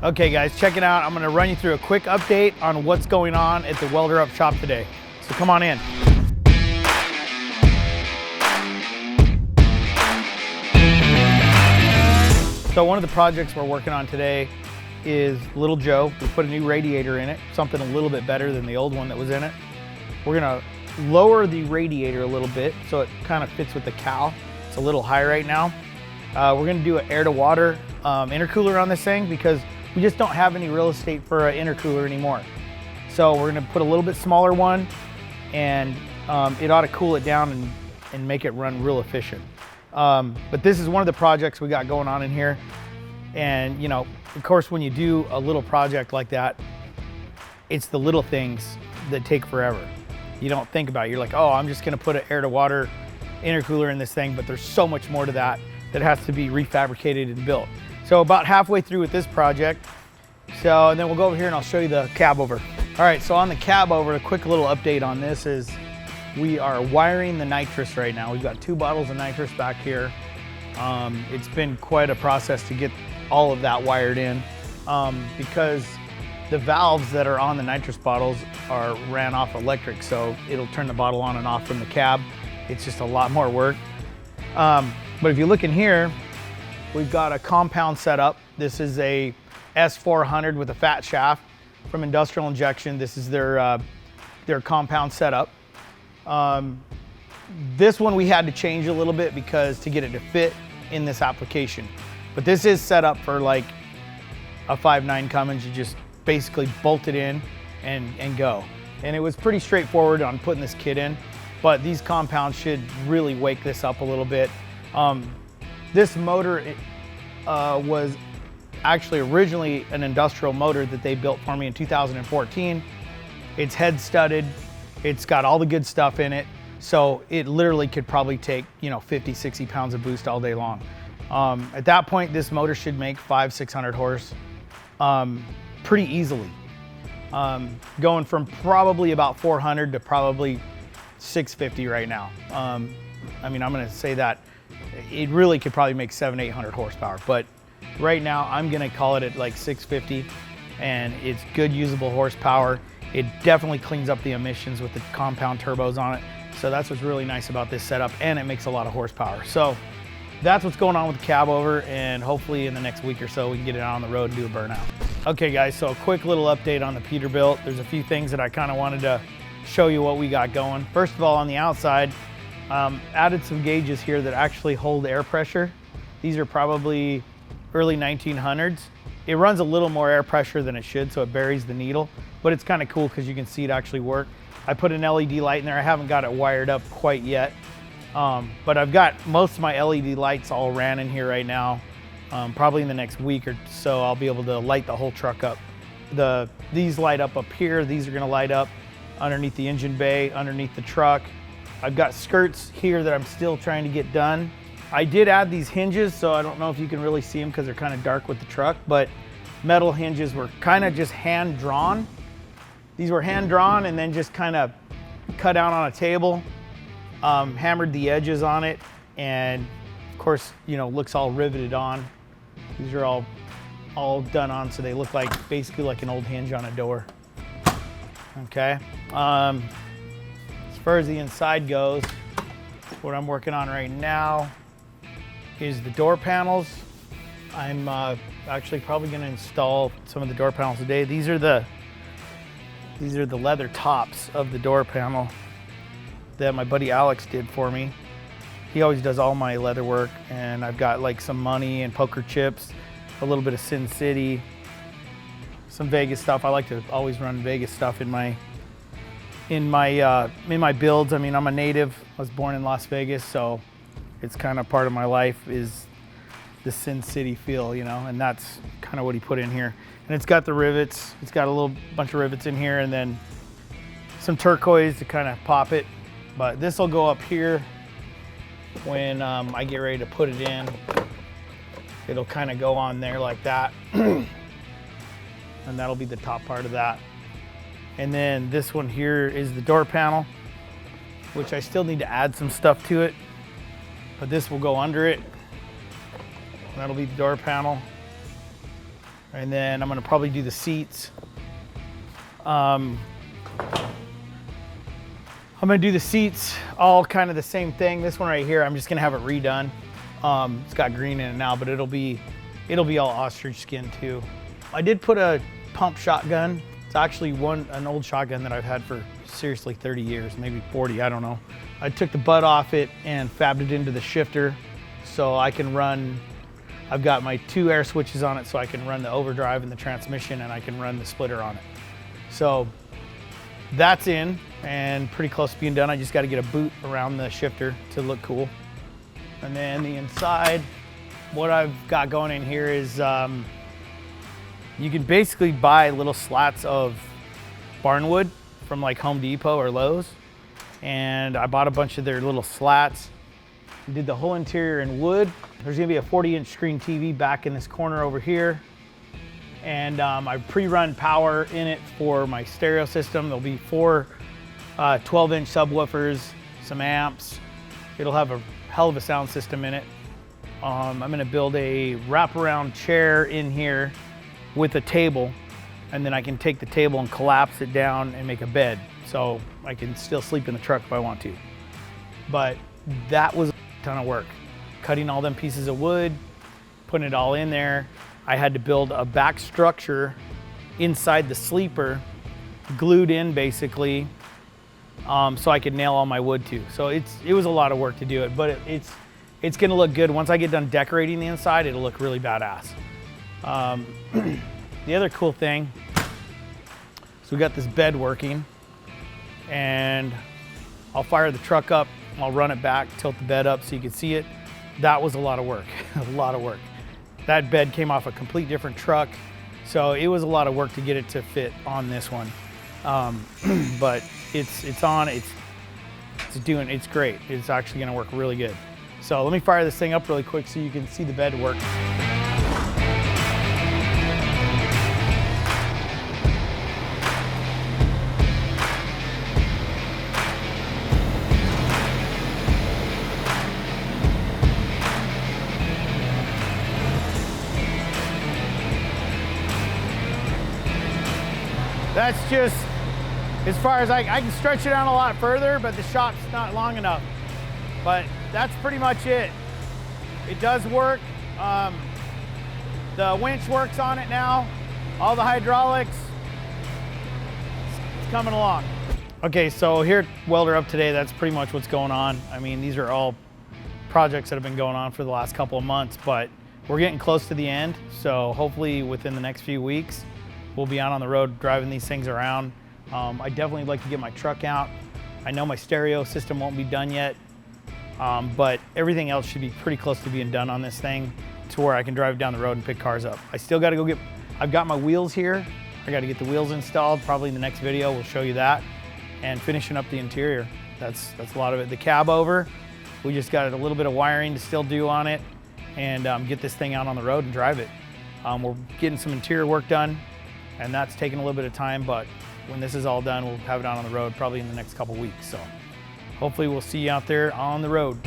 Okay guys, check it out. I'm gonna run you through a quick update on what's going on at the WelderUp shop today. So come on in. So one of the projects we're working on today is Little Joe. We put a new radiator in it, something a little bit better than the old one that was in it. We're gonna lower the radiator a little bit so it kind of fits with the cowl. It's a little high right now. We're gonna do an air to water intercooler on this thing because we just don't have any real estate for an intercooler anymore. So we're gonna put a little bit smaller one, and it ought to cool it down and make it run real efficient. But this is one of the projects we got going on in here. And you know, of course, when you do a little project like that, it's the little things that take forever. You don't think about it. You're like, oh, I'm just gonna put an air to water intercooler in this thing, but there's so much more to that that has to be refabricated and built. So about halfway through with this project. So, and then we'll go over here and I'll show you the cabover. All right, so on the cabover, a quick little update on this is we are wiring the nitrous right now. We've got 2 bottles of nitrous back here. It's been quite a process to get all of that wired in because the valves that are on the nitrous bottles are ran off electric, so it'll turn the bottle on and off from the cab. It's just a lot more work. But if you look in here, we've got a compound setup. This is a S400 with a fat shaft from Industrial Injection. This is their compound setup. This one we had to change a little bit because to get it to fit in this application. But this is set up for like a 5.9 Cummins. You just basically bolt it in and go. And it was pretty straightforward on putting this kit in, but these compounds should really wake this up a little bit. This motor was actually originally an industrial motor that they built for me in 2014. It's head studded. It's got all the good stuff in it. So it literally could probably take, 50, 60 pounds of boost all day long. At that point, this motor should make 500-600 horse pretty easily. Going from probably about 400 to probably 650 right now. I mean, I'm gonna say that it really could probably make 700-800 horsepower, but right now I'm gonna call it at like 650, and it's good usable horsepower. It definitely cleans up the emissions with the compound turbos on it. So that's what's really nice about this setup, and it makes a lot of horsepower. So that's what's going on with the cabover, and hopefully in the next week or so we can get it out on the road and do a burnout. Okay guys, so a quick little update on the Peterbilt. There's a few things that I kind of wanted to show you what we got going. First of all, on the outside, added some gauges here that actually hold air pressure. These are probably early 1900s. It runs a little more air pressure than it should, so it buries the needle, but it's kind of cool because you can see it actually work. I put an LED light in there. I haven't got it wired up quite yet, but I've got most of my LED lights all ran in here right now. Probably in the next week or so, I'll be able to light the whole truck up. These light up here. These are gonna light up underneath the engine bay, underneath the truck. I've got skirts here that I'm still trying to get done. I did add these hinges, so I don't know if you can really see them because they're kind of dark with the truck, but metal hinges were kind of just hand drawn. These were hand drawn and then just kind of cut out on a table, hammered the edges on it, and of course, looks all riveted on. These are all done on, so they look like basically like an old hinge on a door. Okay. As far as the inside goes, what I'm working on right now is the door panels. I'm actually probably going to install some of the door panels today. These are the leather tops of the door panel that my buddy Alex did for me. He always does all my leather work, and I've got like some money and poker chips, a little bit of Sin City, some Vegas stuff. I like to always run Vegas stuff in my builds. I mean, I'm a native. I was born in Las Vegas, so it's kind of part of my life is the Sin City feel, and that's kind of what he put in here. And it's got the rivets. It's got a little bunch of rivets in here, and then some turquoise to kind of pop it. But this will go up here when I get ready to put it in. It'll kind of go on there like that. And that'll be the top part of that. And then this one here is the door panel, which I still need to add some stuff to it, but this will go under it. That'll be the door panel. And then I'm gonna probably do the seats. I'm gonna do the seats all kind of the same thing. This one right here, I'm just gonna have it redone. It's got green in it now, but it'll be all ostrich skin too. I did put a pump shotgun. It's actually an old shotgun that I've had for seriously 30 years, maybe 40, I don't know. I took the butt off it and fabbed it into the shifter so I can run. I've got my 2 air switches on it so I can run the overdrive and the transmission, and I can run the splitter on it. So that's in and pretty close to being done. I just got to get a boot around the shifter to look cool. And then the inside, what I've got going in here is you can basically buy little slats of barnwood from like Home Depot or Lowe's. And I bought a bunch of their little slats. Did the whole interior in wood. There's gonna be a 40-inch screen TV back in this corner over here. And I pre-run power in it for my stereo system. There'll be 4 12-inch subwoofers, some amps. It'll have a hell of a sound system in it. I'm gonna build a wraparound chair in here with a table, and then I can take the table and collapse it down and make a bed. So I can still sleep in the truck if I want to. But that was a ton of work. Cutting all them pieces of wood, putting it all in there. I had to build a back structure inside the sleeper, glued in basically, so I could nail all my wood too. So it was a lot of work to do it, but it's gonna look good. Once I get done decorating the inside, it'll look really badass. The other cool thing, so we got this bed working, and I'll fire the truck up, I'll run it back, tilt the bed up so you can see it. That was a lot of work, a lot of work. That bed came off a complete different truck, so it was a lot of work to get it to fit on this one. But it's on, it's great. It's actually gonna work really good. So let me fire this thing up really quick so you can see the bed work. That's just as far as I can stretch it out a lot further, but the shop's not long enough. But that's pretty much it. It does work. The winch works on it now. All the hydraulics, it's coming along. Okay, so here at WelderUp today, that's pretty much what's going on. I mean, these are all projects that have been going on for the last couple of months, but we're getting close to the end. So hopefully within the next few weeks, we'll be out on the road driving these things around. I definitely like to get my truck out. I know my stereo system won't be done yet, but everything else should be pretty close to being done on this thing to where I can drive down the road and pick cars up. I still gotta go I've got my wheels here. I gotta get the wheels installed. Probably in the next video, we'll show you that. And finishing up the interior. That's a lot of it. The cab over, we just got a little bit of wiring to still do on it and get this thing out on the road and drive it. We're getting some interior work done, and that's taking a little bit of time, but when this is all done, we'll have it out on the road probably in the next couple weeks. So hopefully we'll see you out there on the road.